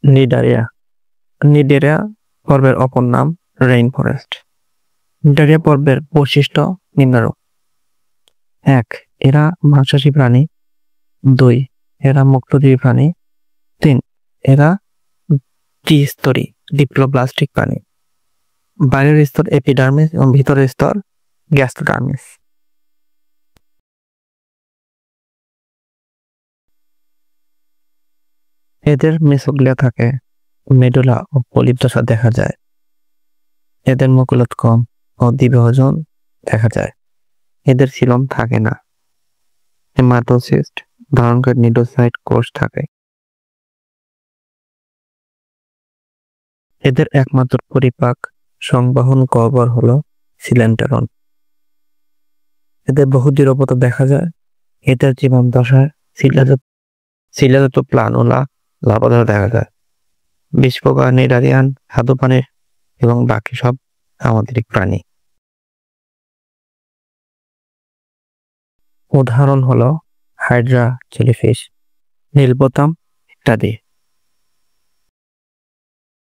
Cnidaria. Cnidaria পর্বের অপর নাম রেইন ফরেস্ট। নিডারিয়া পর্বের বৈশিষ্ট্য নিম্নরূপ: 1. এরা মাংসাশী প্রাণী। 2. এরা মুক্তজীবী প্রাণী। 3. এরা দ্বিস্তরী ডিপ্লোব্লাস্টিক প্রাণী। বাইরের স্তর এপিডার্মিস এবং ভিতরের স্তর গ্যাস্ট্রোডার্মিস। এদের মেসোগ্লিয়া থাকে, মেডুলা ও পলিপ দশা দেখা যায়। এদের মুকুলোৎকম ও দ্বিবিভাজন দেখা যায়। এদের সিলম থাকে না। হেমাটোসিস্ট ধারণকারী নিডোসাইট কোষ থাকে। এদের একমাত্র পরিপাক সংবহন গহ্বর হলো সিলেন্টারন। এদের বহুদিরবতা দেখা যায়। এদের জীবন দশায় শিলাজাত প্লান ও লার্ভা দেখা যায়। বিষপোকা, নিডারিয়ান, স্বাদু পানির এবং বাকি সব সামুদ্রিক প্রাণী। উদাহরণ হলো হাইড্রা, জেলিফিশ, নীলবোতাম ইত্যাদি।